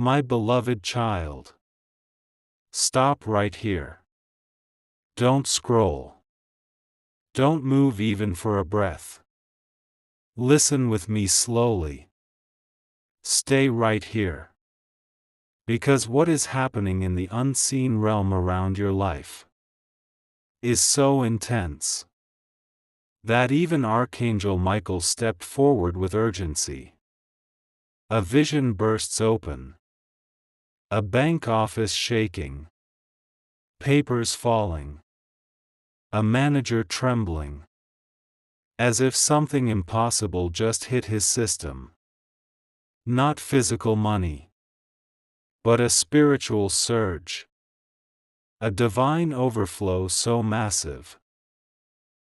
My beloved child, stop right here. Don't scroll. Don't move even for a breath. Listen with me slowly. Stay right here. Because what is happening in the unseen realm around your life is so intense that even Archangel Michael stepped forward with urgency. A vision bursts open. A bank office shaking. Papers falling. A manager trembling. As if something impossible just hit his system. Not physical money, but a spiritual surge. A divine overflow so massive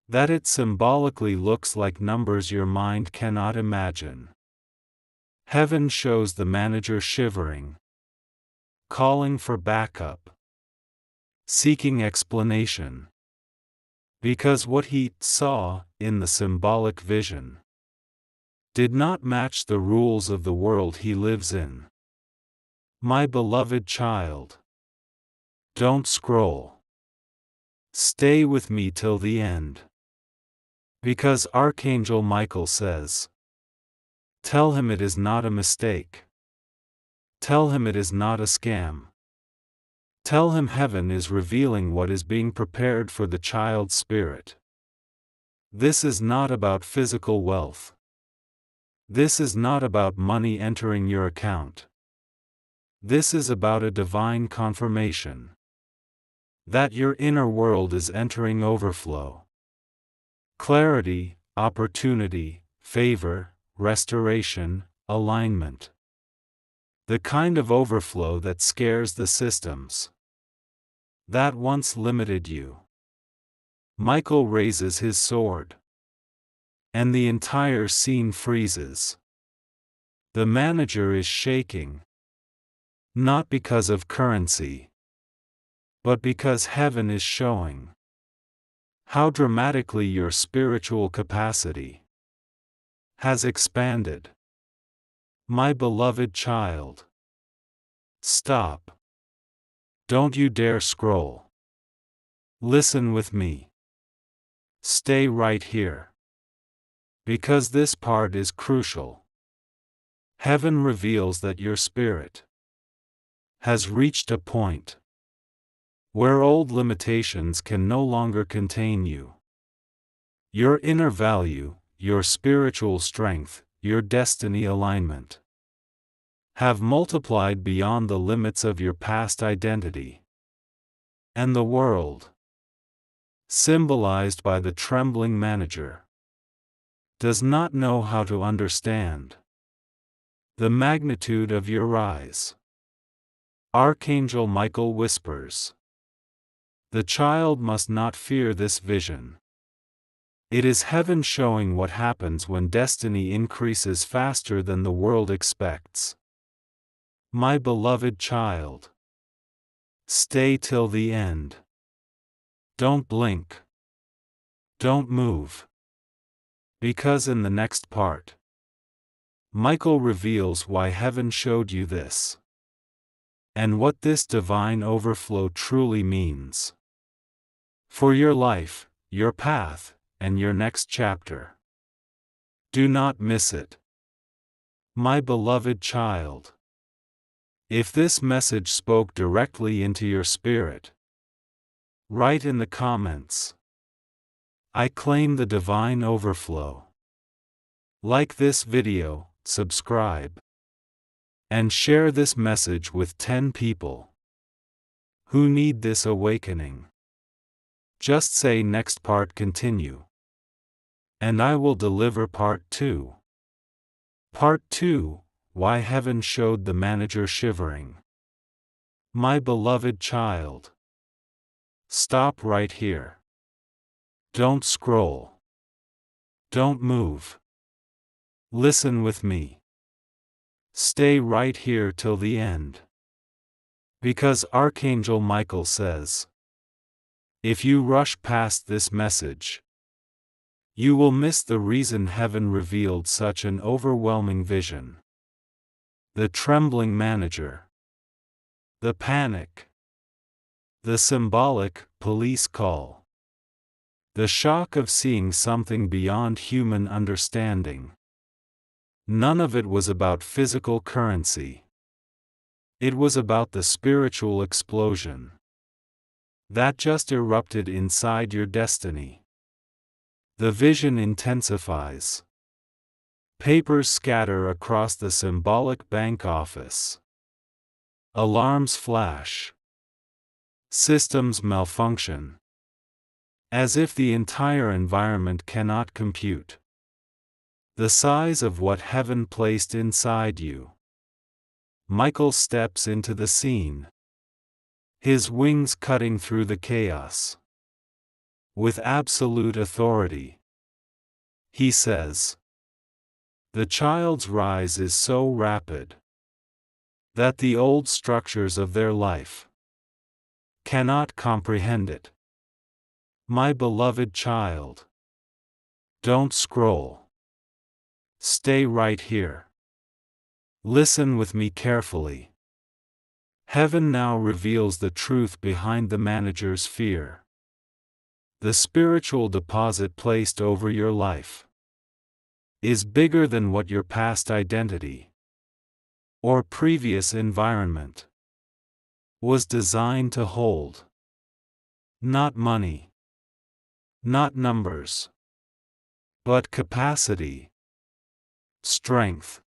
that it symbolically looks like numbers your mind cannot imagine. Heaven shows the manager shivering, calling for backup, seeking explanation. Because what he saw in the symbolic vision did not match the rules of the world he lives in. My beloved child, don't scroll. Stay with me till the end. Because Archangel Michael says, tell him it is not a mistake. Tell him it is not a scam. Tell him heaven is revealing what is being prepared for the child's spirit. This is not about physical wealth. This is not about money entering your account. This is about a divine confirmation that your inner world is entering overflow. Clarity, opportunity, favor, restoration, alignment. The kind of overflow that scares the systems that once limited you. Michael raises his sword, and the entire scene freezes. The manager is shaking, not because of currency, but because heaven is showing how dramatically your spiritual capacity has expanded. My beloved child, stop. Don't you dare scroll. Listen with me. Stay right here. Because this part is crucial. Heaven reveals that your spirit has reached a point where old limitations can no longer contain you. Your inner value, your spiritual strength, your destiny alignment have multiplied beyond the limits of your past identity. And the world, symbolized by the trembling manager, does not know how to understand the magnitude of your rise. Archangel Michael whispers, the child must not fear this vision. It is heaven showing what happens when destiny increases faster than the world expects. My beloved child, stay till the end. Don't blink. Don't move. Because in the next part, Michael reveals why heaven showed you this, and what this divine overflow truly means for your life, your path, and your next chapter. Do not miss it. My beloved child, if this message spoke directly into your spirit, write in the comments, I claim the divine overflow. Like this video, subscribe, and share this message with 10 people who need this awakening. Just say next part continue, and I will deliver part 2. Part 2, why heaven showed the manager shivering. My beloved child, stop right here. Don't scroll. Don't move. Listen with me. Stay right here till the end. Because Archangel Michael says, if you rush past this message, you will miss the reason heaven revealed such an overwhelming vision. The trembling manager. The panic. The symbolic police call. The shock of seeing something beyond human understanding. None of it was about physical currency. It was about the spiritual explosion that just erupted inside your destiny. The vision intensifies. Papers scatter across the symbolic bank office. Alarms flash. Systems malfunction. As if the entire environment cannot compute the size of what heaven placed inside you. Michael steps into the scene, his wings cutting through the chaos. With absolute authority, he says, "The child's rise is so rapid that the old structures of their life cannot comprehend it. My beloved child, don't scroll. Stay right here. Listen with me carefully. Heaven now reveals the truth behind the manager's fear. The spiritual deposit placed over your life is bigger than what your past identity or previous environment was designed to hold. Not money, not numbers, but capacity, strength,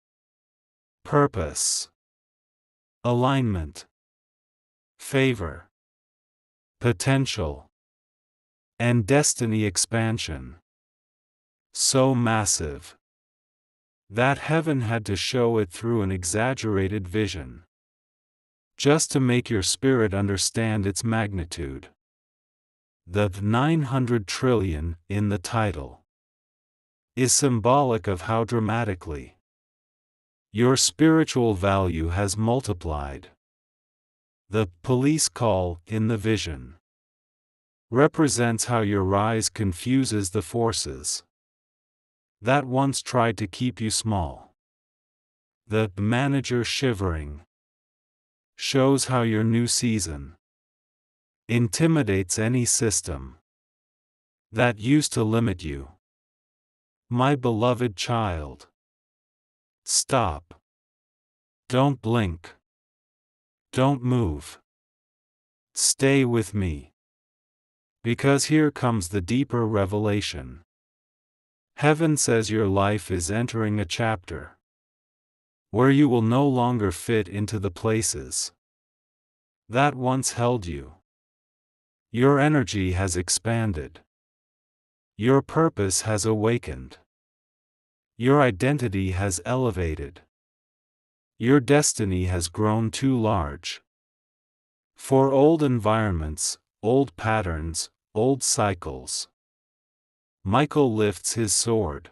purpose, alignment, favor, potential, and destiny expansion. So massive that heaven had to show it through an exaggerated vision, just to make your spirit understand its magnitude. The 900 trillion in the title is symbolic of how dramatically your spiritual value has multiplied. The police call in the vision represents how your rise confuses the forces that once tried to keep you small. The manager shivering shows how your new season intimidates any system that used to limit you. My beloved child, stop. Don't blink. Don't move. Stay with me. Because here comes the deeper revelation. Heaven says your life is entering a chapter where you will no longer fit into the places that once held you. Your energy has expanded. Your purpose has awakened. Your identity has elevated. Your destiny has grown too large for old environments, old patterns, old cycles. Michael lifts his sword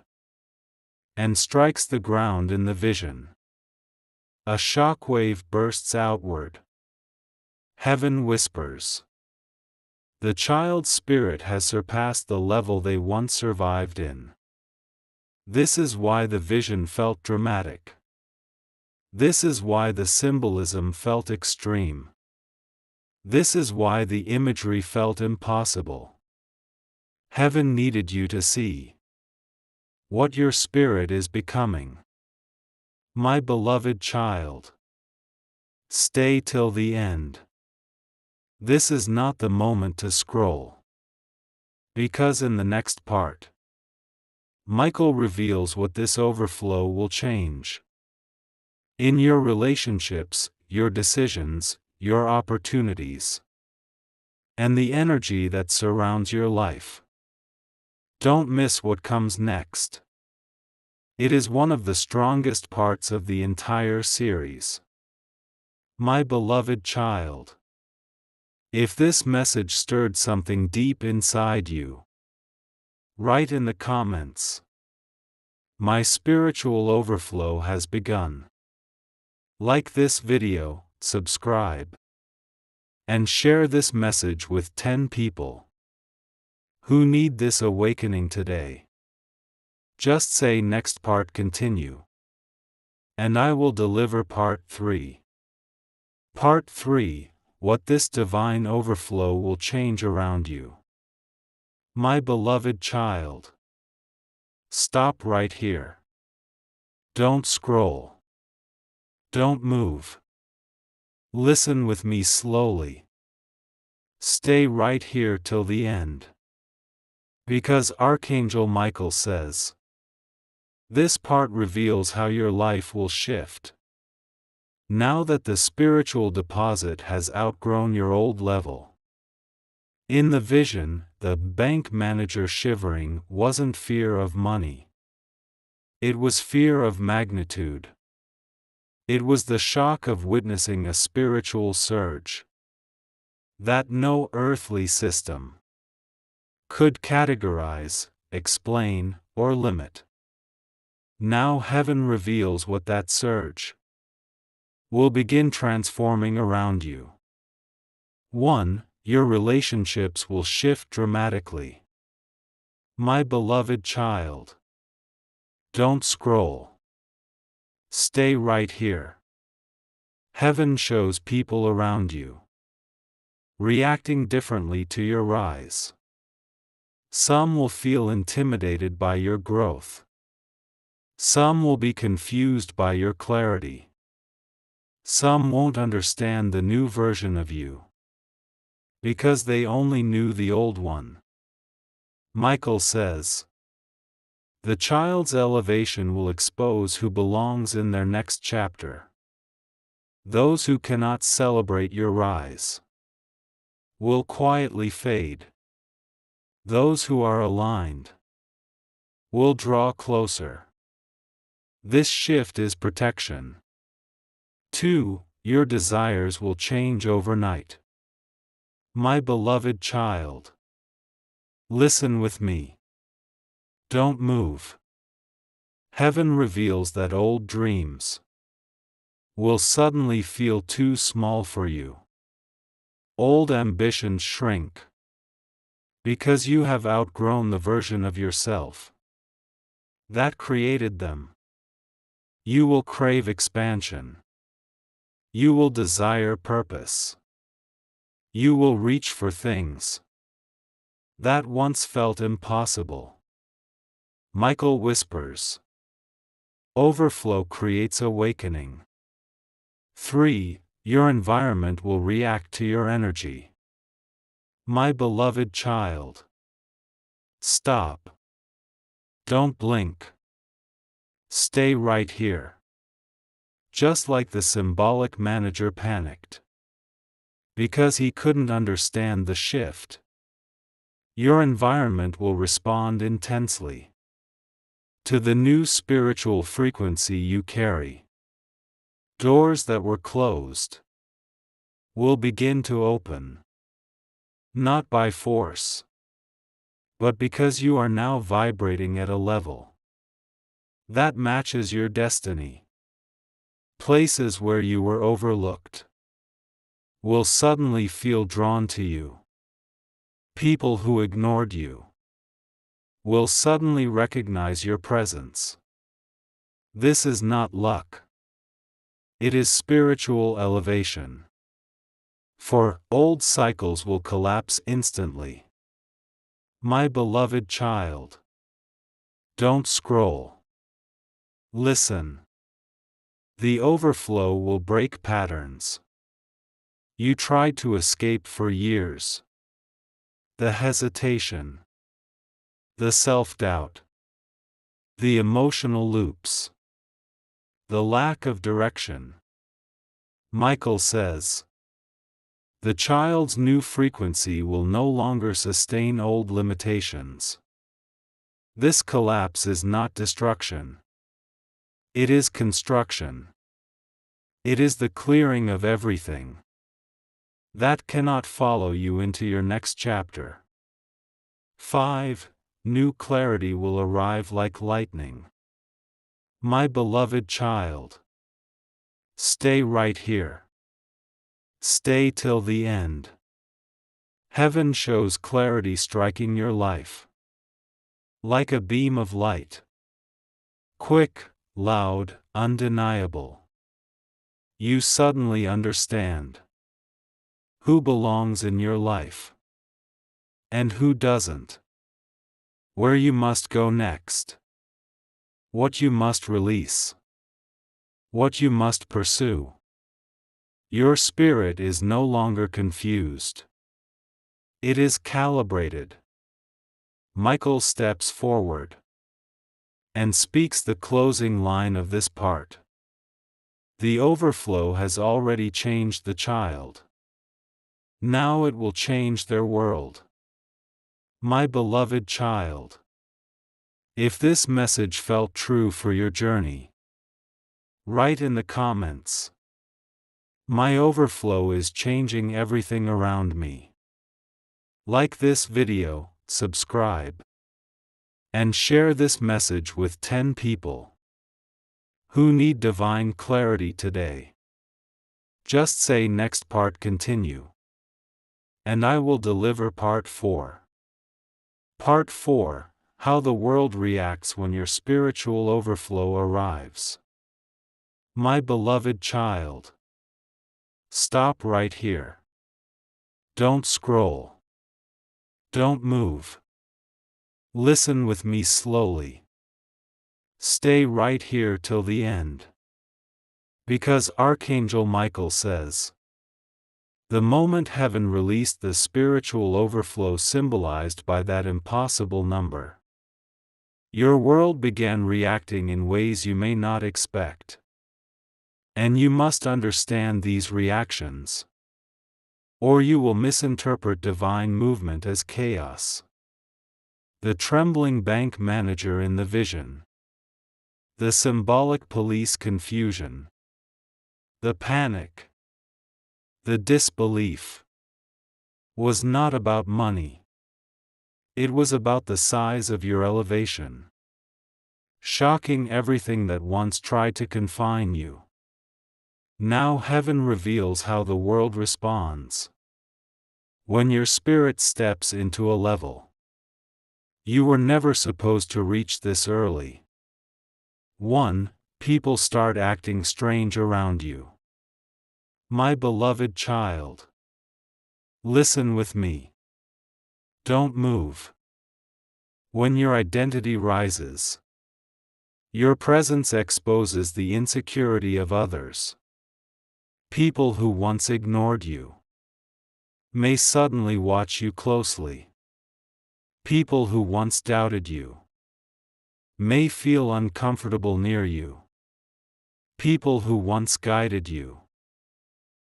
and strikes the ground in the vision. A shockwave bursts outward. Heaven whispers. The child's spirit has surpassed the level they once survived in. This is why the vision felt dramatic. This is why the symbolism felt extreme. This is why the imagery felt impossible. Heaven needed you to see what your spirit is becoming. My beloved child, stay till the end. This is not the moment to scroll. Because in the next part, Michael reveals what this overflow will change. In your relationships, your decisions, your opportunities, and the energy that surrounds your life. Don't miss what comes next. It is one of the strongest parts of the entire series. My beloved child, if this message stirred something deep inside you, write in the comments. My spiritual overflow has begun. Like this video, subscribe, and share this message with 10 people who need this awakening today. Just say next part continue. and I will deliver Part 3. Part 3, what this divine overflow will change around you. My beloved child, stop right here. Don't scroll. Don't move. Listen with me slowly. Stay right here till the end. Because Archangel Michael says, this part reveals how your life will shift. Now that the spiritual deposit has outgrown your old level. In the vision, the bank manager shivering wasn't fear of money. It was fear of magnitude. It was the shock of witnessing a spiritual surge that no earthly system could categorize, explain, or limit. Now heaven reveals what that surge will begin transforming around you. 1. Your relationships will shift dramatically. My beloved child, don't scroll. Stay right here. Heaven shows people around you reacting differently to your rise. Some will feel intimidated by your growth. Some will be confused by your clarity. Some won't understand the new version of you, because they only knew the old one. Michael says, the child's elevation will expose who belongs in their next chapter. Those who cannot celebrate your rise will quietly fade. Those who are aligned will draw closer. This shift is protection. 2. Your desires will change overnight. My beloved child, listen with me. Don't move. Heaven reveals that old dreams will suddenly feel too small for you. Old ambitions shrink because you have outgrown the version of yourself that created them. You will crave expansion. You will desire purpose. You will reach for things that once felt impossible. Michael whispers, overflow creates awakening. 3. Your environment will react to your energy. My beloved child, stop. Don't blink. Stay right here. Just like the symbolic manager panicked because he couldn't understand the shift. Your environment will respond intensely to the new spiritual frequency you carry. Doors that were closed will begin to open, not by force, but because you are now vibrating at a level that matches your destiny. Places where you were overlooked will suddenly feel drawn to you. People who ignored you will suddenly recognize your presence. This is not luck. It is spiritual elevation. For old cycles will collapse instantly. My beloved child, don't scroll. Listen. The overflow will break patterns you tried to escape for years. The hesitation, the self-doubt, the emotional loops, the lack of direction. Michael says, the child's new frequency will no longer sustain old limitations. This collapse is not destruction. It is construction. It is the clearing of everything that cannot follow you into your next chapter. 5. New clarity will arrive like lightning. My beloved child, stay right here. Stay till the end. Heaven shows clarity striking your life like a beam of light. Quick, loud, undeniable. You suddenly understand who belongs in your life and who doesn't, where you must go next, what you must release, what you must pursue. Your spirit is no longer confused. It is calibrated. Michael steps forward and speaks the closing line of this part. The overflow has already changed the child. Now it will change their world. My beloved child, if this message felt true for your journey, write in the comments. My overflow is changing everything around me. Like this video, subscribe, and share this message with 10 people who need divine clarity today. Just say next part continue, and I will deliver part 4. Part 4, how the world reacts when your spiritual overflow arrives. My beloved child, stop right here. Don't scroll. Don't move. Listen with me slowly. Stay right here till the end. Because Archangel Michael says, the moment heaven released the spiritual overflow symbolized by that impossible number, your world began reacting in ways you may not expect. And you must understand these reactions, or you will misinterpret divine movement as chaos. The trembling bank manager in the vision, the symbolic police confusion, the panic, the disbelief, was not about money. It was about the size of your elevation, shocking everything that once tried to confine you. Now heaven reveals how the world responds. When your spirit steps into a level you were never supposed to reach this early. 1. People start acting strange around you. My beloved child, listen with me. Don't move. When your identity rises, your presence exposes the insecurity of others. People who once ignored you may suddenly watch you closely. People who once doubted you may feel uncomfortable near you. People who once guided you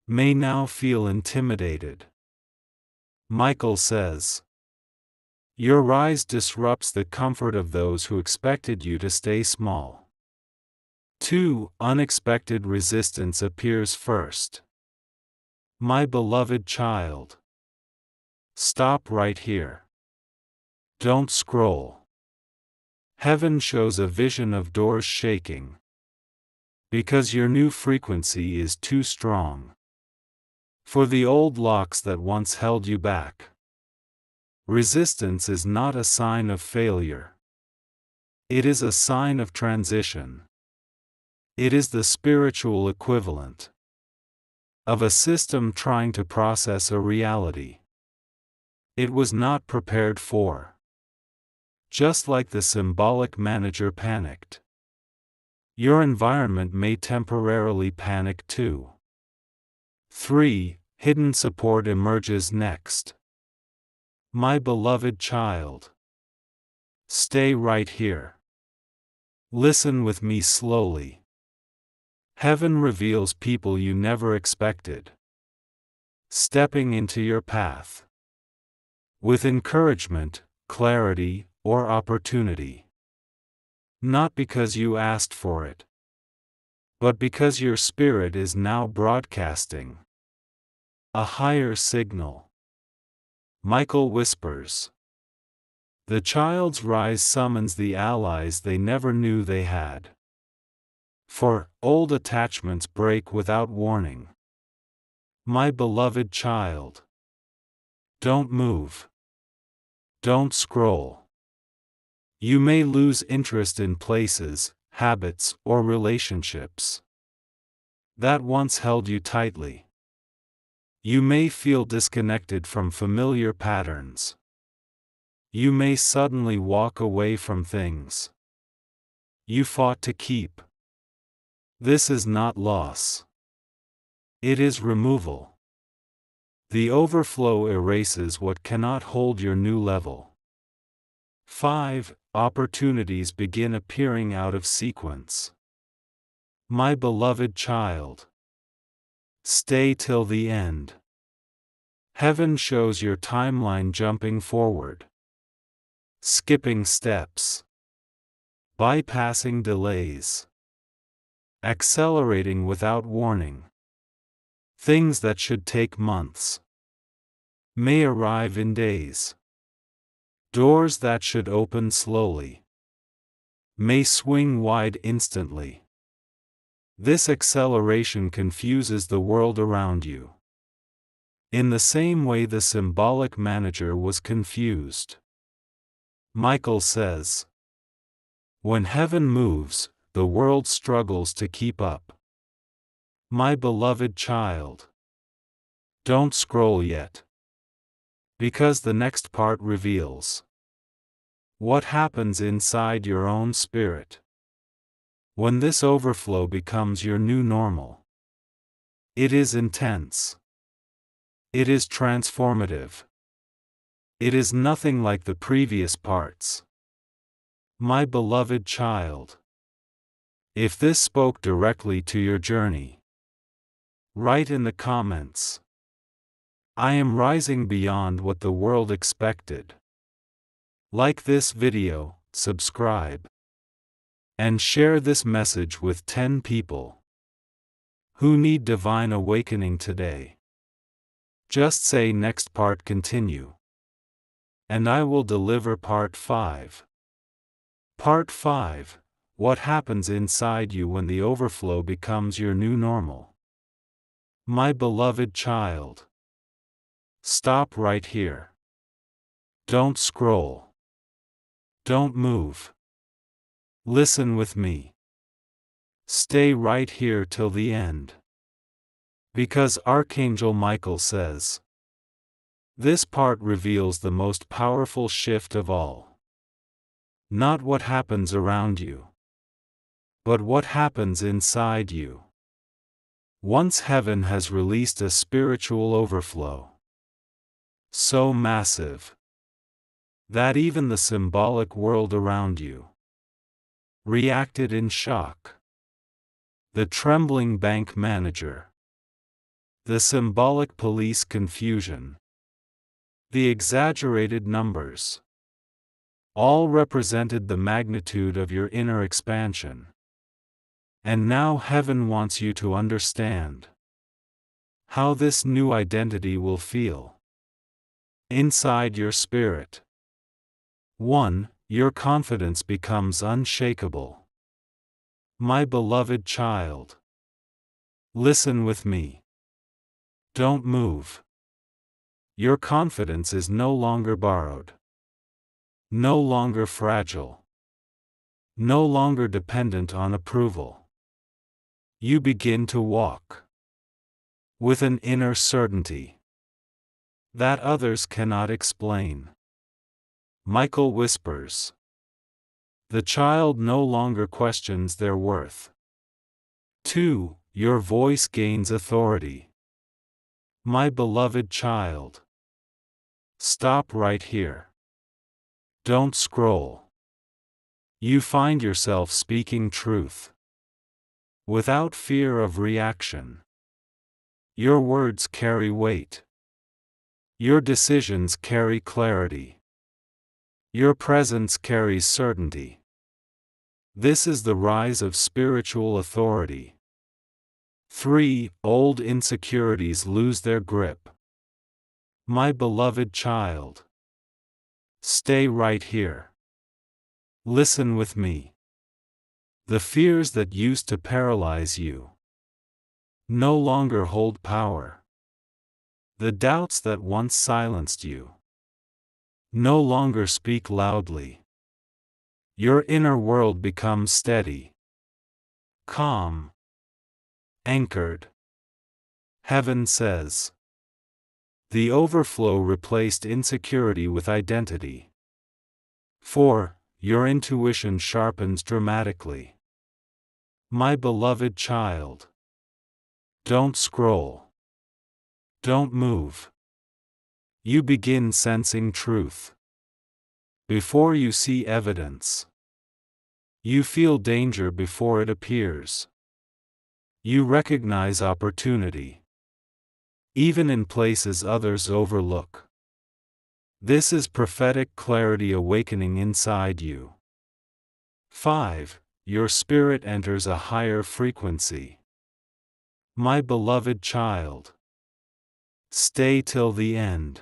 may now feel intimidated. Michael says, your rise disrupts the comfort of those who expected you to stay small. 2. Unexpected resistance appears first. My beloved child, stop right here. Don't scroll. Heaven shows a vision of doors shaking, because your new frequency is too strong for the old locks that once held you back. Resistance is not a sign of failure. It is a sign of transition. It is the spiritual equivalent of a system trying to process a reality it was not prepared for. Just like the symbolic manager panicked, your environment may temporarily panic too. 3. Hidden support emerges next. My beloved child, stay right here. Listen with me slowly. Heaven reveals people you never expected, stepping into your path with encouragement, clarity, or opportunity. Not because you asked for it, but because your spirit is now broadcasting a higher signal. Michael whispers, the child's rise summons the allies they never knew they had. For old attachments break without warning. My beloved child, don't move. Don't scroll. You may lose interest in places, habits, or relationships that once held you tightly. You may feel disconnected from familiar patterns. You may suddenly walk away from things you fought to keep. This is not loss. It is removal. The overflow erases what cannot hold your new level. 5. Opportunities begin appearing out of sequence. My beloved child, stay till the end. Heaven shows your timeline jumping forward, skipping steps, bypassing delays, accelerating without warning. Things that should take months may arrive in days. Doors that should open slowly may swing wide instantly. This acceleration confuses the world around you, in the same way the symbolic manager was confused. Michael says, when heaven moves, the world struggles to keep up. My beloved child, don't scroll yet, because the next part reveals what happens inside your own spirit when this overflow becomes your new normal. It is intense. It is transformative. It is nothing like the previous parts. My beloved child, if this spoke directly to your journey, write in the comments, I am rising beyond what the world expected. Like this video, subscribe, and share this message with 10 people who need divine awakening today. Just say next part continue, and I will deliver part 5. Part 5. What happens inside you when the overflow becomes your new normal? My beloved child, stop right here. Don't scroll. Don't move. Listen with me. Stay right here till the end. Because Archangel Michael says, this part reveals the most powerful shift of all. Not what happens around you, but what happens inside you. Once heaven has released a spiritual overflow, so massive that even the symbolic world around you reacted in shock. The trembling bank manager, the symbolic police confusion, the exaggerated numbers, all represented the magnitude of your inner expansion. And now heaven wants you to understand how this new identity will feel inside your spirit. 1. Your confidence becomes unshakable. My beloved child, listen with me. Don't move. Your confidence is no longer borrowed, no longer fragile, no longer dependent on approval. You begin to walk with an inner certainty that others cannot explain. Michael whispers, the child no longer questions their worth. 2. Your voice gains authority. My beloved child, stop right here. Don't scroll. You find yourself speaking truth without fear of reaction. Your words carry weight. Your decisions carry clarity. Your presence carries certainty. This is the rise of spiritual authority. 3. Old insecurities lose their grip. My beloved child, stay right here. Listen with me. The fears that used to paralyze you no longer hold power. The doubts that once silenced you no longer speak loudly. Your inner world becomes steady, calm, anchored. Heaven says. The overflow replaced insecurity with identity. 4. Your intuition sharpens dramatically. My beloved child. Don't scroll. Don't move. You begin sensing truth. Before you see evidence. You feel danger before it appears. You recognize opportunity, even in places others overlook. This is prophetic clarity awakening inside you. 5. Your spirit enters a higher frequency. My beloved child. Stay till the end.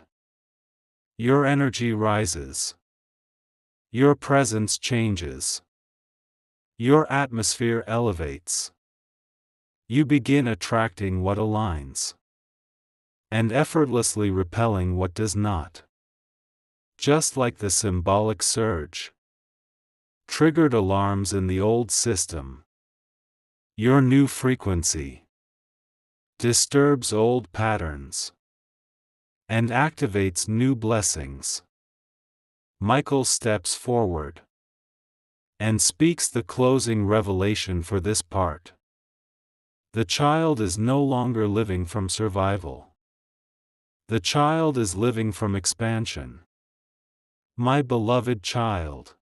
Your energy rises. Your presence changes. Your atmosphere elevates. You begin attracting what aligns, and effortlessly repelling what does not. Just like the symbolic surge. Triggered alarms in the old system. Your new frequency disturbs old patterns and activates new blessings. Michael steps forward and speaks the closing revelation for this part. The child is no longer living from survival. The child is living from expansion. My beloved child.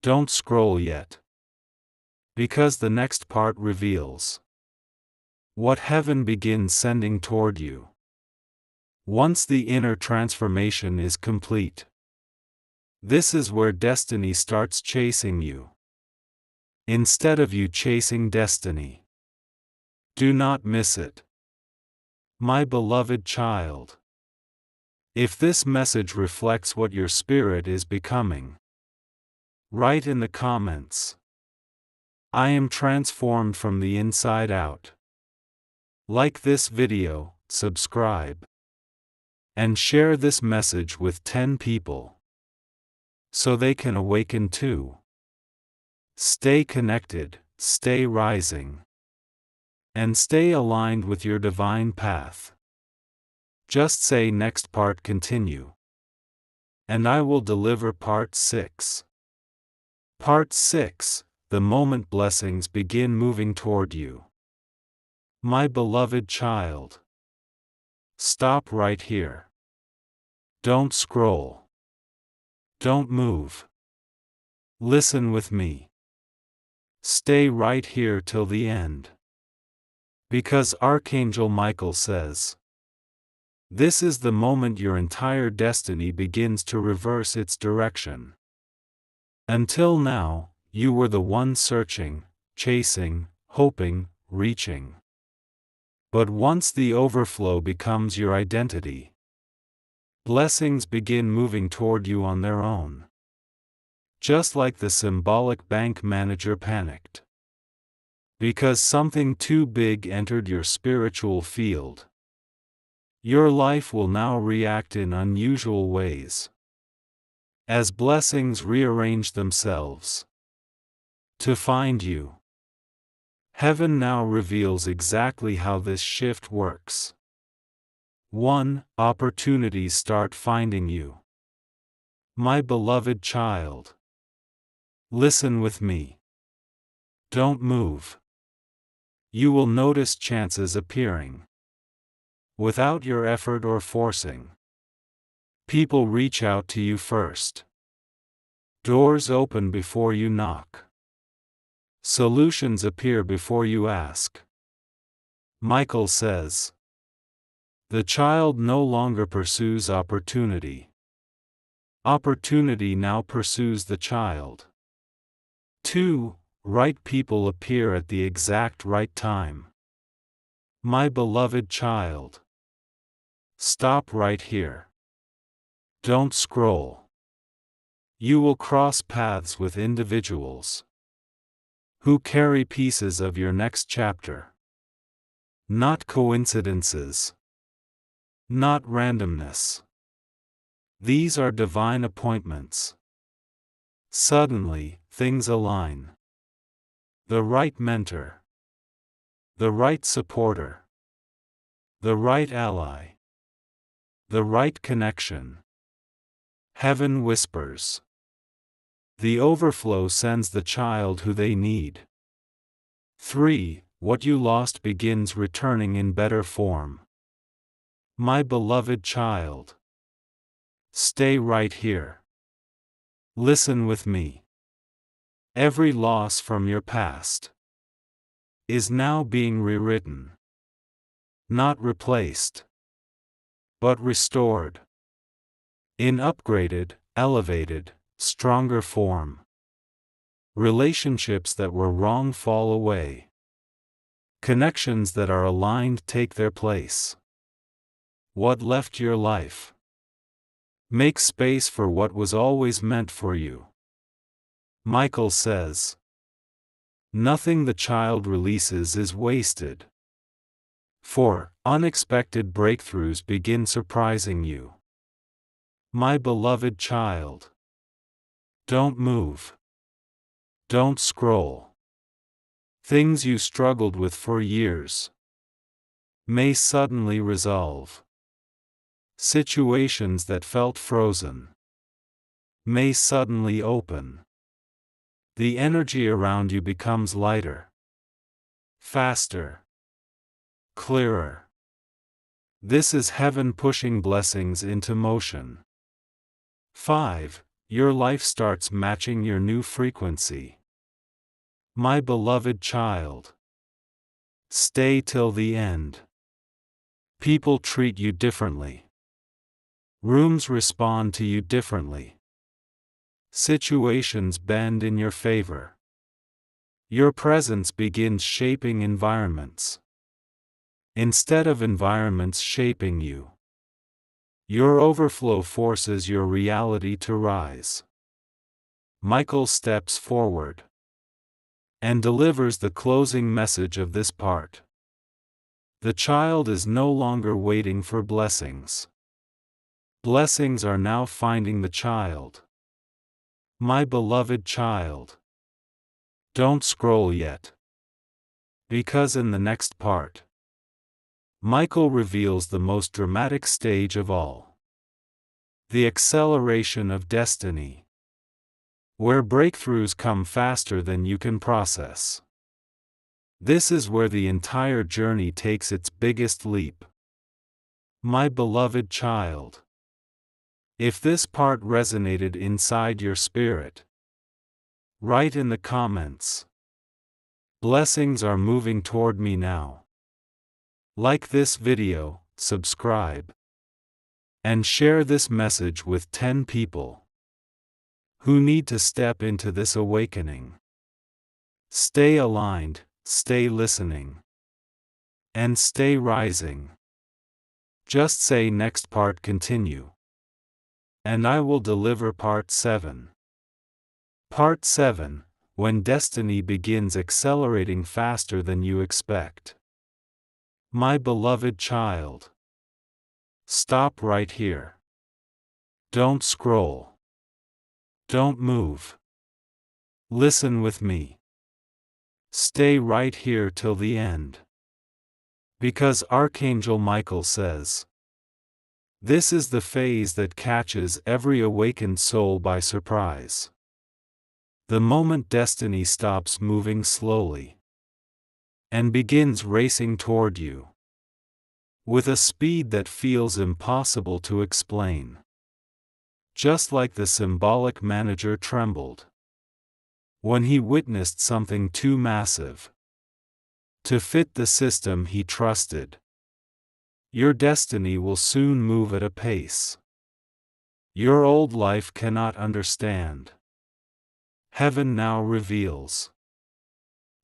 Don't scroll yet. Because the next part reveals what heaven begins sending toward you. Once the inner transformation is complete. This is where destiny starts chasing you, instead of you chasing destiny. Do not miss it. My beloved child. If this message reflects what your spirit is becoming, write in the comments. I am transformed from the inside out. Like this video, subscribe, and share this message with 10 people, so they can awaken too. Stay connected, stay rising, and stay aligned with your divine path. Just say next part continue, and I will deliver part 6. Part 6, the moment blessings begin moving toward you. My beloved child. Stop right here. Don't scroll. Don't move. Listen with me. Stay right here till the end. Because Archangel Michael says, this is the moment your entire destiny begins to reverse its direction. Until now, you were the one searching, chasing, hoping, reaching. But once the overflow becomes your identity, blessings begin moving toward you on their own. Just like the symbolic bank manager panicked. Because something too big entered your spiritual field. Your life will now react in unusual ways. As blessings rearrange themselves to find you. Heaven now reveals exactly how this shift works. 1. Opportunities start finding you. My beloved child. Listen with me. Don't move. You will notice chances appearing. Without your effort or forcing. People reach out to you first. Doors open before you knock. Solutions appear before you ask. Michael says. The child no longer pursues opportunity. Opportunity now pursues the child. 2. Right people appear at the exact right time. My beloved child. Stop right here. Don't scroll. You will cross paths with individuals who carry pieces of your next chapter. Not coincidences. Not randomness. These are divine appointments. Suddenly, things align. the right mentor, the right supporter, the right ally, the right connection. Heaven whispers. The overflow sends the child who they need. 3. What you lost begins returning in better form. My beloved child, stay right here. Listen with me. Every loss from your past is now being rewritten. Not replaced, but restored. In upgraded, elevated, stronger form. Relationships that were wrong fall away. Connections that are aligned take their place. What left your life? Make space for what was always meant for you. Michael says, nothing the child releases is wasted. 4. Unexpected breakthroughs begin surprising you. My beloved child, don't move. Don't scroll. Things you struggled with for years may suddenly resolve. Situations that felt frozen may suddenly open. The energy around you becomes lighter, faster, clearer. This is heaven pushing blessings into motion. 5. Your life starts matching your new frequency. My beloved child, stay till the end. People treat you differently. Rooms respond to you differently. Situations bend in your favor. Your presence begins shaping environments, instead of environments shaping you. Your overflow forces your reality to rise. Michael steps forward and delivers the closing message of this part. The child is no longer waiting for blessings. Blessings are now finding the child. My beloved child, don't scroll yet. Because in the next part, Michael reveals the most dramatic stage of all. The acceleration of destiny. Where breakthroughs come faster than you can process. This is where the entire journey takes its biggest leap. My beloved child, if this part resonated inside your spirit, write in the comments. Blessings are moving toward me now. Like this video, subscribe, and share this message with 10 people who need to step into this awakening. Stay aligned, stay listening, and stay rising. Just say next part continue, and I will deliver part 7. Part 7, when destiny begins accelerating faster than you expect. My beloved child, stop right here. Don't scroll. Don't move. Listen with me. Stay right here till the end. Because Archangel Michael says, this is the phase that catches every awakened soul by surprise. The moment destiny stops moving slowly and begins racing toward you with a speed that feels impossible to explain. Just like the symbolic manager trembled when he witnessed something too massive to fit the system he trusted. Your destiny will soon move at a pace your old life cannot understand. Heaven now reveals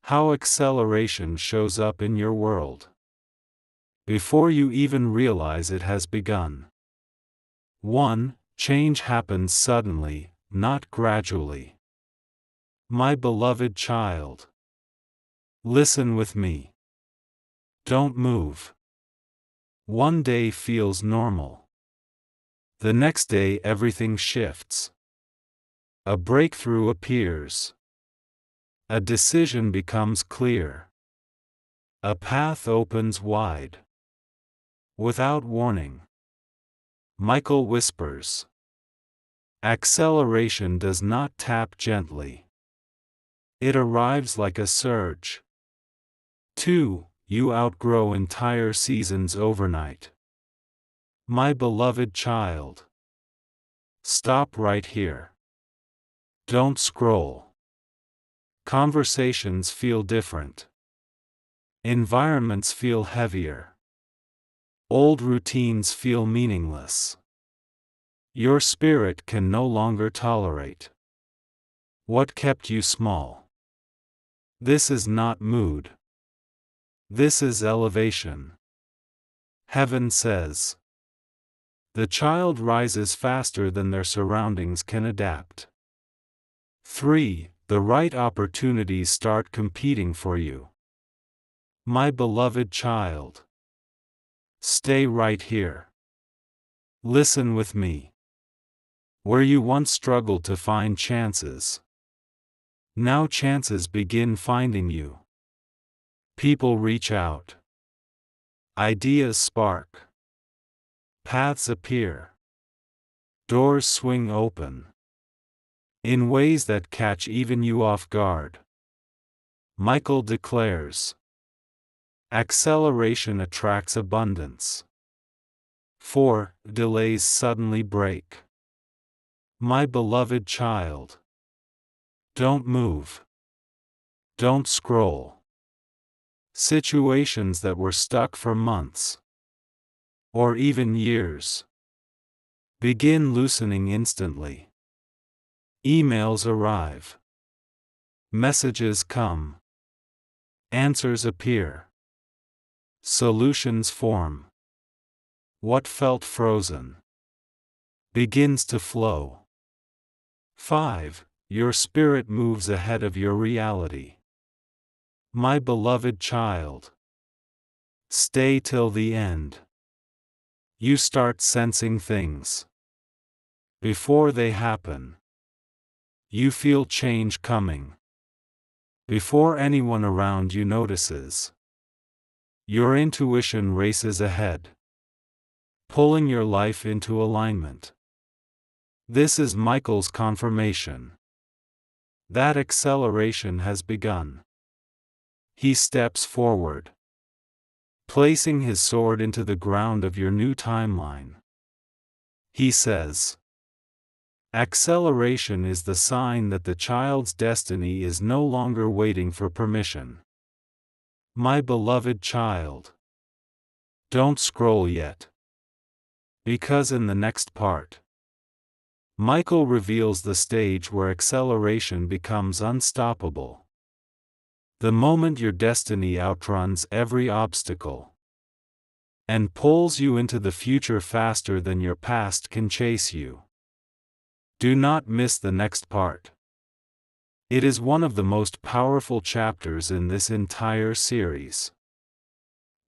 how acceleration shows up in your world before you even realize it has begun. 1. Change happens suddenly, not gradually. My beloved child, listen with me. Don't move. One day feels normal. The next day everything shifts. A breakthrough appears. A decision becomes clear. A path opens wide. Without warning, Michael whispers. Acceleration does not tap gently. It arrives like a surge. 2. You outgrow entire seasons overnight. My beloved child. Stop right here. Don't scroll. Conversations feel different. Environments feel heavier. Old routines feel meaningless. Your spirit can no longer tolerate what kept you small. This is not mood. This is elevation. Heaven says. The child rises faster than their surroundings can adapt. 3. The right opportunities start competing for you. My beloved child. Stay right here. Listen with me. Where you once struggled to find chances, now chances begin finding you. People reach out. Ideas spark. Paths appear. Doors swing open. In ways that catch even you off guard. Michael declares. Acceleration attracts abundance. 4. Delays suddenly break. My beloved child. Don't move. Don't scroll. Situations that were stuck for months, or even years, begin loosening instantly. Emails arrive. Messages come. Answers appear. Solutions form. What felt frozen begins to flow. 5. Your spirit moves ahead of your reality. My beloved child. Stay till the end. You start sensing things before they happen. You feel change coming before anyone around you notices. Your intuition races ahead, pulling your life into alignment. This is Michael's confirmation. That acceleration has begun. He steps forward, placing his sword into the ground of your new timeline. He says, acceleration is the sign that the child's destiny is no longer waiting for permission. My beloved child. Don't scroll yet. Because in the next part, Michael reveals the stage where acceleration becomes unstoppable. The moment your destiny outruns every obstacle and pulls you into the future faster than your past can chase you. Do not miss the next part. It is one of the most powerful chapters in this entire series.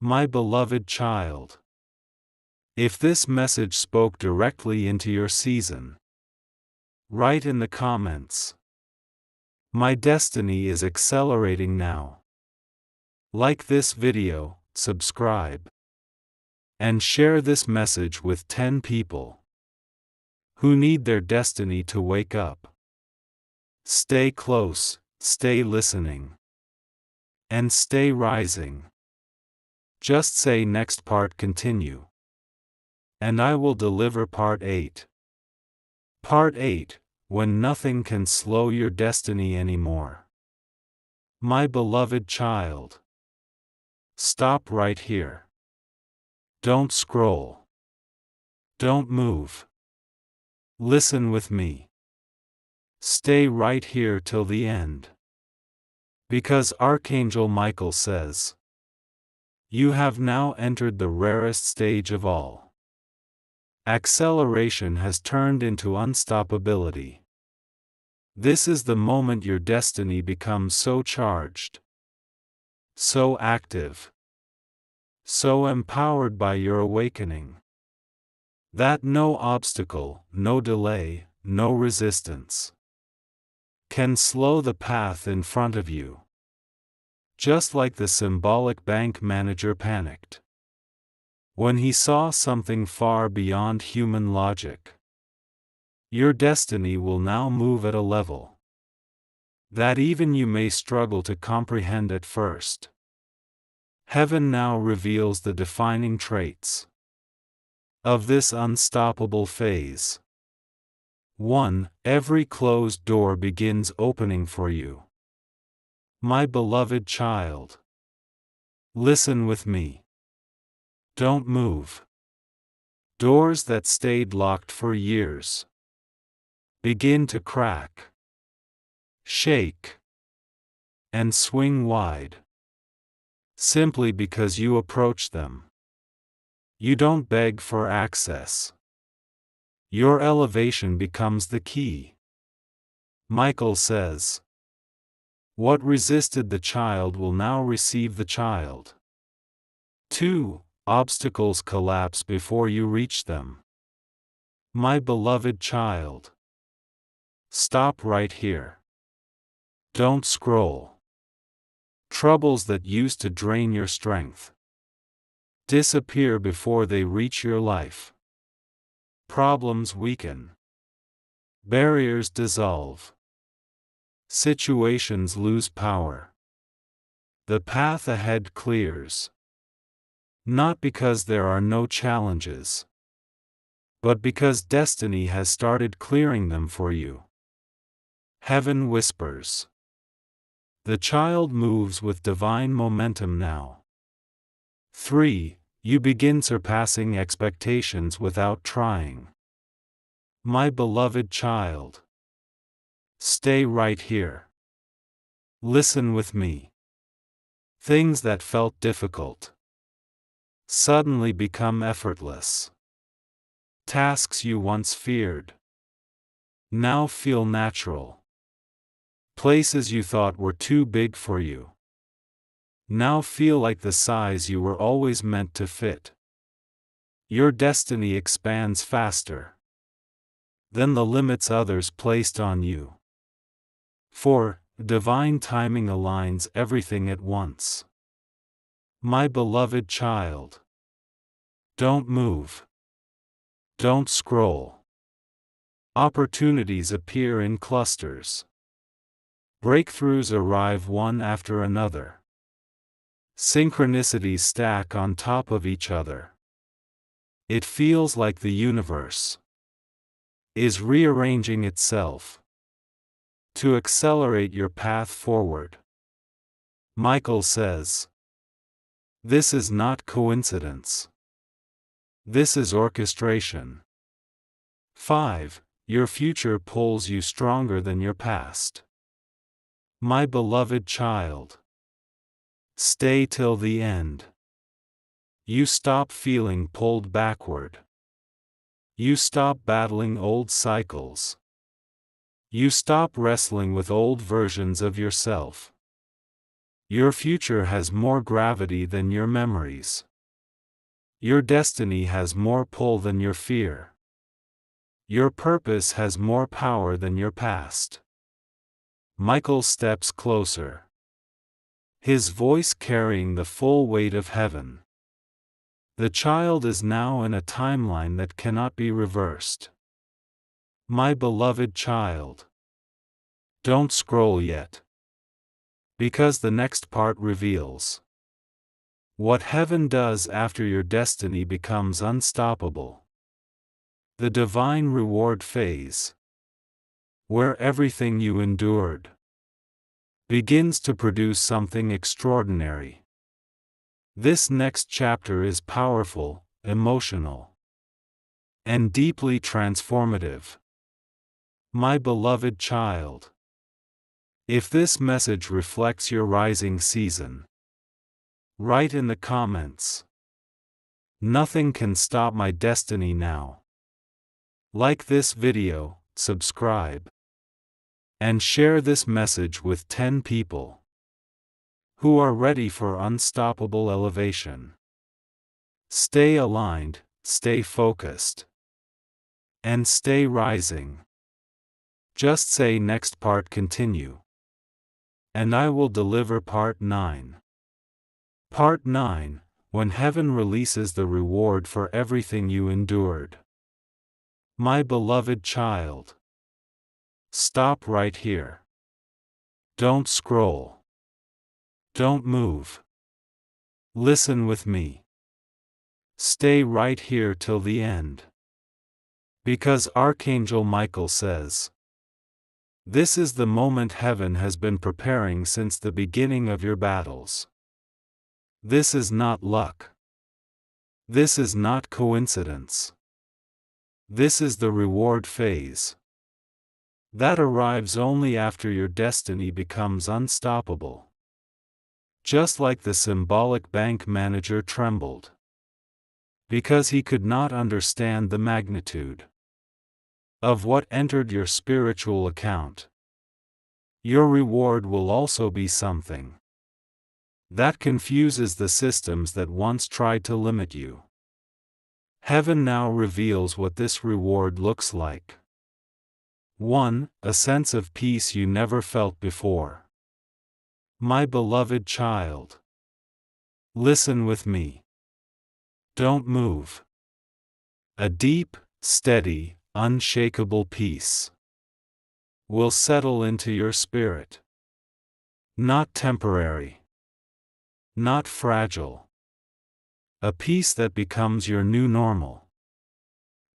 My beloved child. If this message spoke directly into your season, write in the comments. My destiny is accelerating now. Like this video, subscribe, and share this message with 10 people who need their destiny to wake up. Stay close, stay listening, and stay rising. Just say next part continue, and I will deliver part 8. Part 8, when nothing can slow your destiny anymore. My beloved child. Stop right here. Don't scroll. Don't move. Listen with me. Stay right here till the end. Because Archangel Michael says, you have now entered the rarest stage of all. Acceleration has turned into unstoppability. This is the moment your destiny becomes so charged, so active, so empowered by your awakening, that no obstacle, no delay, no resistance can slow the path in front of you. Just like the symbolic bank manager panicked when he saw something far beyond human logic. Your destiny will now move at a level that even you may struggle to comprehend at first. Heaven now reveals the defining traits of this unstoppable phase. 1. Every closed door begins opening for you. My beloved child, listen with me. Don't move. Doors that stayed locked for years begin to crack, shake, and swing wide, simply because you approach them. You don't beg for access. Your elevation becomes the key. Michael says, what resisted the child will now receive the child. 2. Obstacles collapse before you reach them. My beloved child, stop right here. Don't scroll. Troubles that used to drain your strength disappear before they reach your life. Problems weaken. Barriers dissolve. Situations lose power. The path ahead clears. Not because there are no challenges, but because destiny has started clearing them for you. Heaven whispers. The child moves with divine momentum now. 3. You begin surpassing expectations without trying. My beloved child, stay right here. Listen with me. Things that felt difficult suddenly become effortless. Tasks you once feared now feel natural. Places you thought were too big for you now feel like the size you were always meant to fit. Your destiny expands faster than the limits others placed on you. 4. Divine timing aligns everything at once. My beloved child, don't move. Don't scroll. Opportunities appear in clusters. Breakthroughs arrive one after another. Synchronicities stack on top of each other. It feels like the universe is rearranging itself to accelerate your path forward. Michael says, this is not coincidence. This is orchestration. 5. Your future pulls you stronger than your past. My beloved child, stay till the end. You stop feeling pulled backward. You stop battling old cycles. You stop wrestling with old versions of yourself. Your future has more gravity than your memories. Your destiny has more pull than your fear. Your purpose has more power than your past. Michael steps closer, his voice carrying the full weight of heaven. The child is now in a timeline that cannot be reversed. My beloved child, don't scroll yet, because the next part reveals what heaven does after your destiny becomes unstoppable. The divine reward phase, where everything you endured begins to produce something extraordinary. This next chapter is powerful, emotional, and deeply transformative. My beloved child, if this message reflects your rising season, write in the comments. Nothing can stop my destiny now. Like this video, subscribe, and share this message with 10 people who are ready for unstoppable elevation. Stay aligned, stay focused, and stay rising. Just say next part continue. And I will deliver part 9. Part 9, when heaven releases the reward for everything you endured. My beloved child. Stop right here. Don't scroll. Don't move. Listen with me. Stay right here till the end. Because Archangel Michael says, this is the moment heaven has been preparing since the beginning of your battles. This is not luck. This is not coincidence. This is the reward phase. That arrives only after your destiny becomes unstoppable. Just like the symbolic bank manager trembled. Because he could not understand the magnitude of what entered your spiritual account. Your reward will also be something that confuses the systems that once tried to limit you. Heaven now reveals what this reward looks like. 1. A sense of peace you never felt before. My beloved child. Listen with me. Don't move. A deep, steady, unshakable peace will settle into your spirit. Not temporary. Not fragile. A peace that becomes your new normal.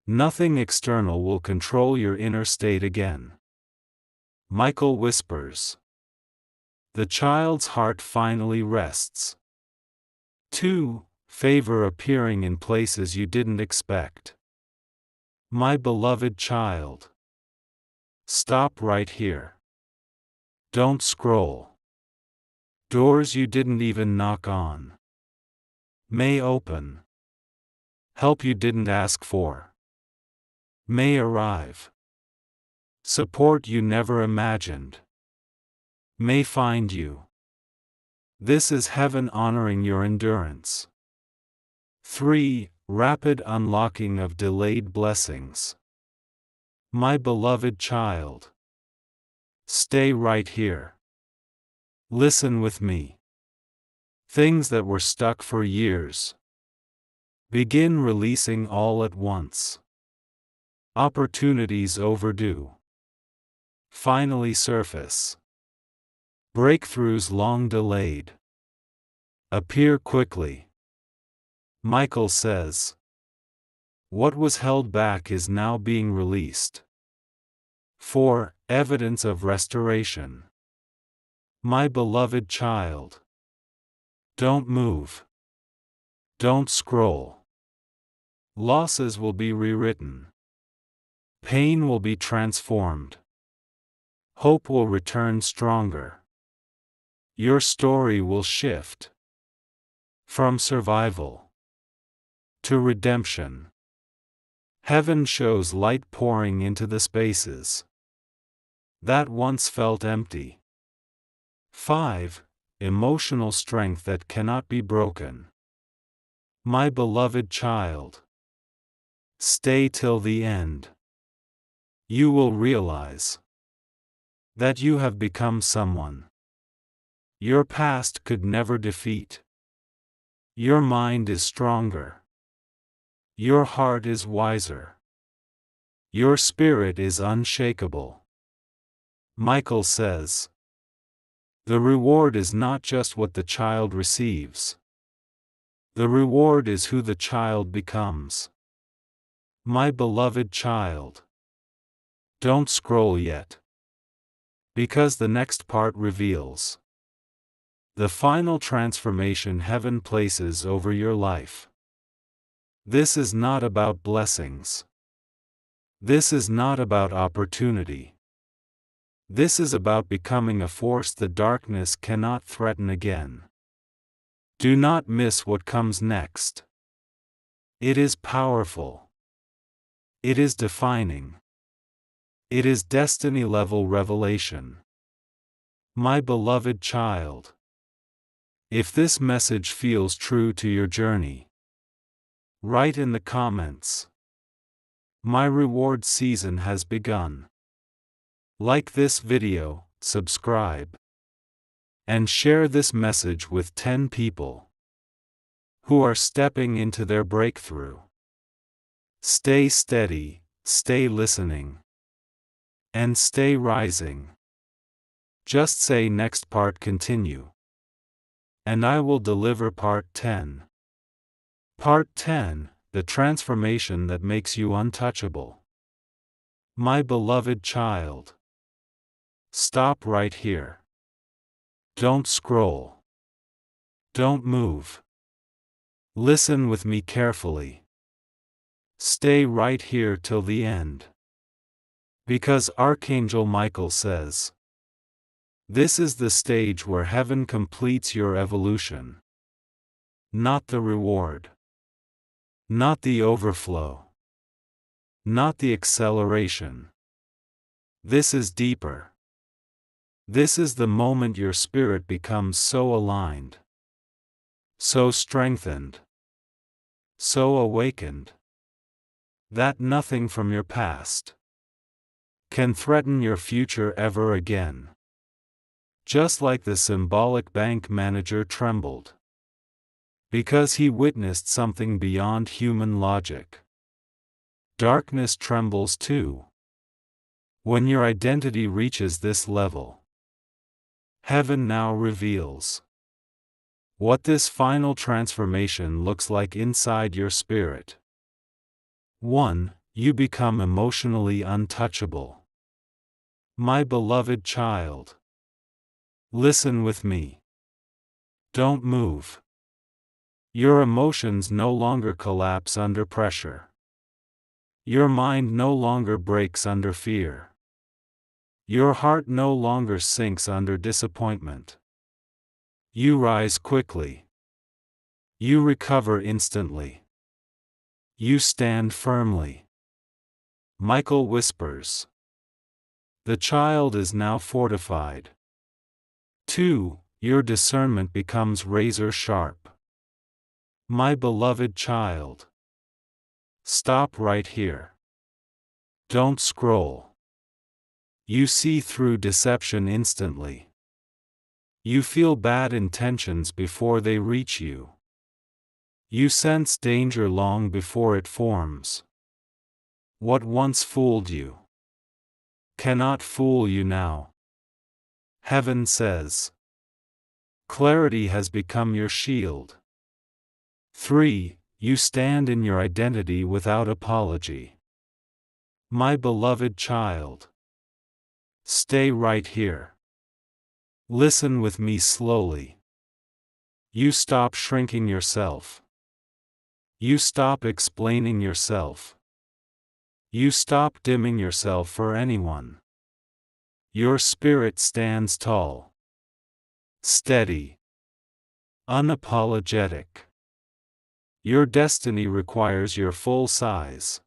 Nothing external will control your inner state again. Michael whispers. The child's heart finally rests. 2. Favor appearing in places you didn't expect. My beloved child. Stop right here. Don't scroll. Doors you didn't even knock on may open. Help you didn't ask for may arrive. Support you never imagined may find you. This is heaven honoring your endurance. 3. Rapid unlocking of delayed blessings. My beloved child. Stay right here. Listen with me. Things that were stuck for years begin releasing all at once. Opportunities overdue finally surface. Breakthroughs long delayed appear quickly. Michael says, what was held back is now being released. 4. Evidence of restoration. My beloved child. Don't move. Don't scroll. Losses will be rewritten. Pain will be transformed. Hope will return stronger. Your story will shift from survival to redemption. Heaven shows light pouring into the spaces that once felt empty. 5. Emotional strength that cannot be broken. My beloved child. Stay till the end. You will realize that you have become someone your past could never defeat. Your mind is stronger. Your heart is wiser. Your spirit is unshakable. Michael says, the reward is not just what the child receives. The reward is who the child becomes. My beloved child. Don't scroll yet. Because the next part reveals the final transformation heaven places over your life. This is not about blessings. This is not about opportunity. This is about becoming a force the darkness cannot threaten again. Do not miss what comes next. It is powerful. It is defining. It is destiny-level revelation. My beloved child. If this message feels true to your journey, write in the comments. My reward season has begun. Like this video, subscribe, and share this message with 10 people who are stepping into their breakthrough. Stay steady, stay listening, and stay rising. Just say next part continue, and I will deliver part 10. Part 10, the transformation that makes you untouchable. My beloved child, stop right here. Don't scroll. Don't move. Listen with me carefully. Stay right here till the end. Because Archangel Michael says, this is the stage where heaven completes your evolution. Not the reward. Not the overflow. Not the acceleration. This is deeper. This is the moment your spirit becomes so aligned, so strengthened, so awakened, that nothing from your past can threaten your future ever again. Just like the symbolic bank manager trembled, because he witnessed something beyond human logic. Darkness trembles too. When your identity reaches this level, heaven now reveals what this final transformation looks like inside your spirit. 1. You become emotionally untouchable. My beloved child, listen with me. Don't move. Your emotions no longer collapse under pressure. Your mind no longer breaks under fear. Your heart no longer sinks under disappointment. You rise quickly. You recover instantly. You stand firmly. Michael whispers. The child is now fortified. 2. Your discernment becomes razor sharp. My beloved child, stop right here. Don't scroll. You see through deception instantly. You feel bad intentions before they reach you. You sense danger long before it forms. What once fooled you cannot fool you now. Heaven says, clarity has become your shield. 3. You stand in your identity without apology. My beloved child, stay right here. Listen with me slowly. You stop shrinking yourself. You stop explaining yourself. You stop dimming yourself for anyone. Your spirit stands tall, steady, unapologetic. Your destiny requires your full size,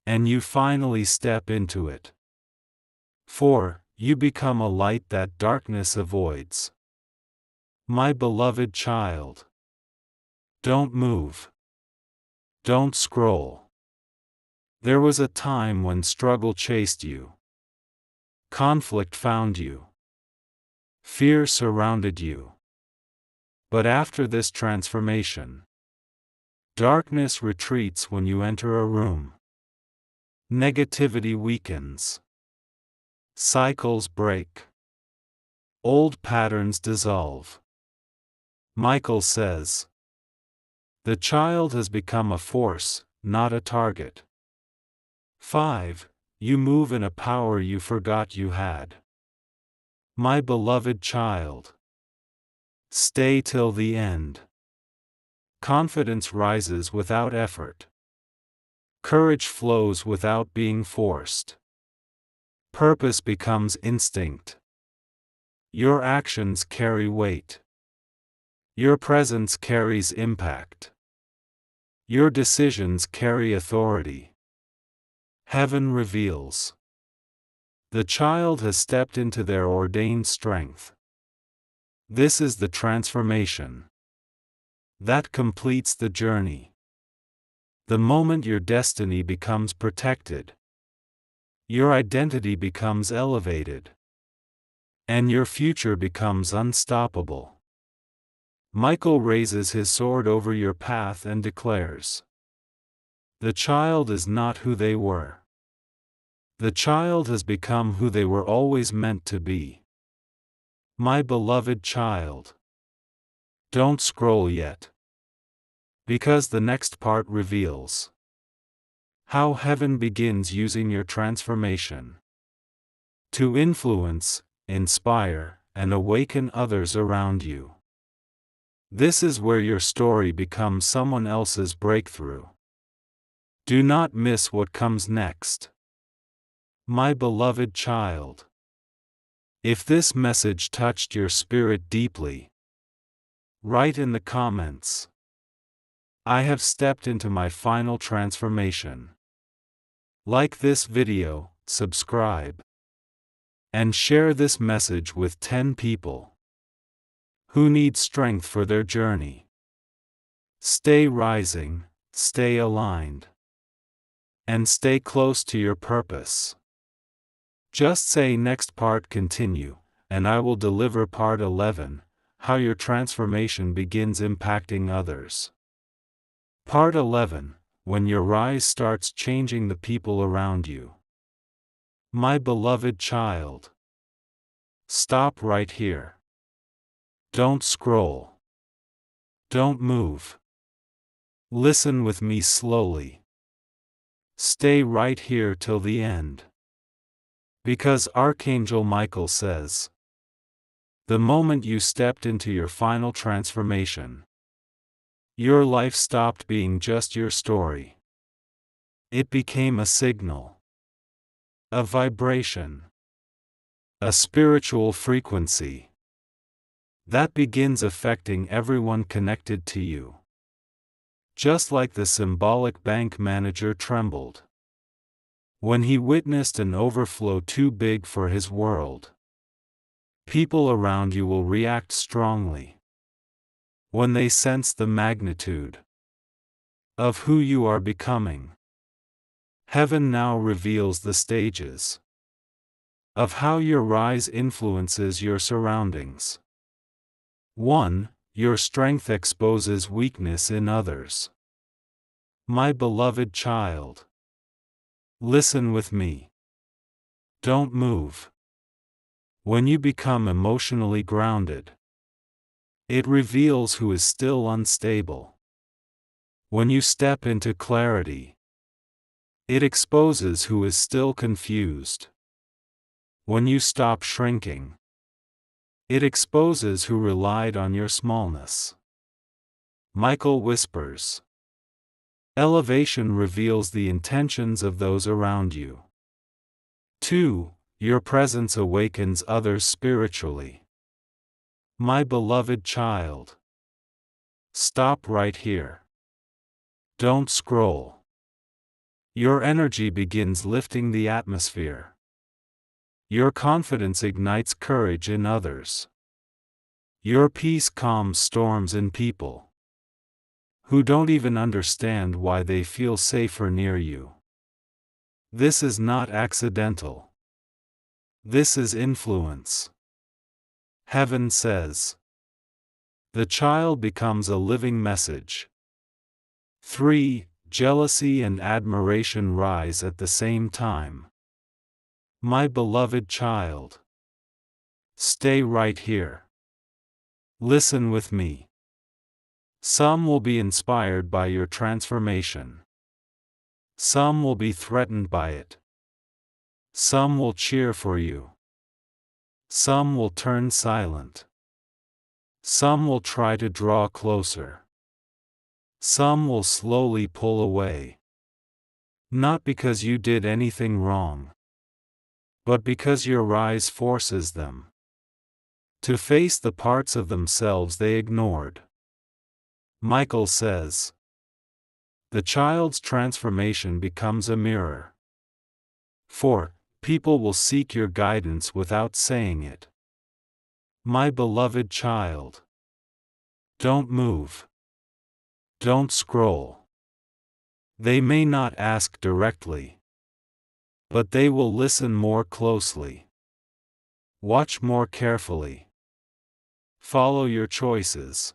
and you finally step into it. 4. You become a light that darkness avoids. My beloved child, don't move. Don't scroll. There was a time when struggle chased you. Conflict found you. Fear surrounded you. But after this transformation, darkness retreats when you enter a room. Negativity weakens. Cycles break. Old patterns dissolve. Michael says, the child has become a force, not a target. 5. You move in a power you forgot you had. My beloved child, stay till the end. Confidence rises without effort. Courage flows without being forced. Purpose becomes instinct. Your actions carry weight. Your presence carries impact. Your decisions carry authority. Heaven reveals. The child has stepped into their ordained strength. This is the transformation that completes the journey. The moment your destiny becomes protected, Your identity becomes elevated. And your future becomes unstoppable. Michael raises his sword over your path and declares, "The child is not who they were. The child has become who they were always meant to be." My beloved child, don't scroll yet. Because the next part reveals how heaven begins using your transformation to influence, inspire, and awaken others around you. This is where your story becomes someone else's breakthrough. Do not miss what comes next. My beloved child, if this message touched your spirit deeply, write in the comments, "I have stepped into my final transformation." Like this video, subscribe, and share this message with 10 people who need strength for their journey. Stay rising, stay aligned, and stay close to your purpose. Just say next part continue, and I will deliver part 11, how your transformation begins impacting others. Part 11, when your rise starts changing the people around you. My beloved child, stop right here. Don't scroll. Don't move. Listen with me slowly. Stay right here till the end. Because Archangel Michael says, the moment you stepped into your final transformation, your life stopped being just your story. It became a signal, a vibration, a spiritual frequency that begins affecting everyone connected to you. Just like the symbolic bank manager trembled when he witnessed an overflow too big for his world. People around you will react strongly when they sense the magnitude of who you are becoming. Heaven now reveals the stages of how your rise influences your surroundings. 1. Your strength exposes weakness in others. My beloved child, listen with me. Don't move. When you become emotionally grounded, it reveals who is still unstable. When you step into clarity, it exposes who is still confused. When you stop shrinking, it exposes who relied on your smallness. Michael whispers, elevation reveals the intentions of those around you. 2. Your presence awakens others spiritually. My beloved child, stop right here. Don't scroll. Your energy begins lifting the atmosphere. Your confidence ignites courage in others. Your peace calms storms in people who don't even understand why they feel safer near you. This is not accidental. This is influence. Heaven says, the child becomes a living message. 3. Jealousy and admiration rise at the same time. My beloved child, stay right here. Listen with me. Some will be inspired by your transformation. Some will be threatened by it. Some will cheer for you. Some will turn silent. Some will try to draw closer. Some will slowly pull away. Not because you did anything wrong, but because your rise forces them to face the parts of themselves they ignored. Michael says, the child's transformation becomes a mirror. 4. People will seek your guidance without saying it. My beloved child, don't move. Don't scroll. They may not ask directly, But they will listen more closely. Watch more carefully. Follow your choices.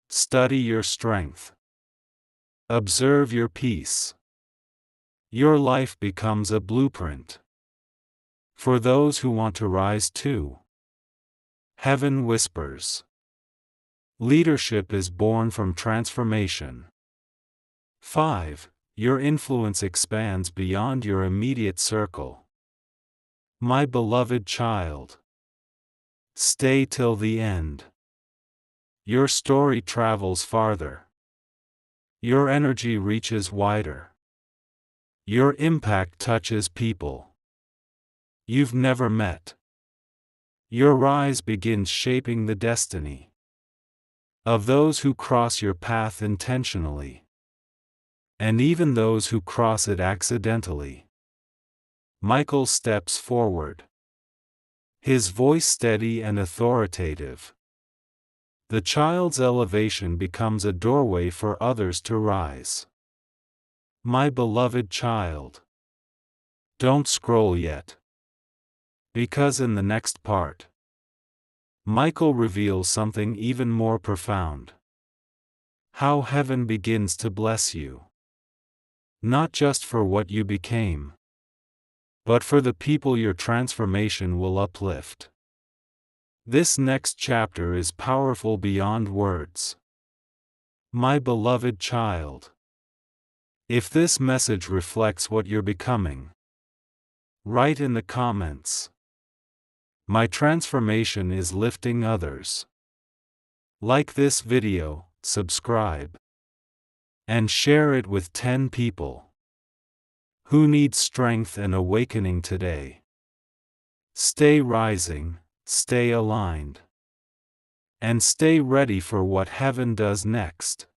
Study your strength. Observe your peace. Your life becomes a blueprint for those who want to rise too. Heaven whispers. Leadership is born from transformation. 5. Your influence expands beyond your immediate circle. My beloved child, stay till the end. Your story travels farther. Your energy reaches wider. Your impact touches people you've never met. Your rise begins shaping the destiny of those who cross your path intentionally, and even those who cross it accidentally. Michael steps forward, his voice steady and authoritative. The child's elevation becomes a doorway for others to rise. My beloved child, don't scroll yet, because in the next part, Michael reveals something even more profound. How heaven begins to bless you. Not just for what you became, but for the people your transformation will uplift. This next chapter is powerful beyond words. My beloved child, if this message reflects what you're becoming, write in the comments. My transformation is lifting others. Like this video, subscribe, and share it with 10 people who need strength and awakening today. Stay rising, stay aligned, and stay ready for what heaven does next.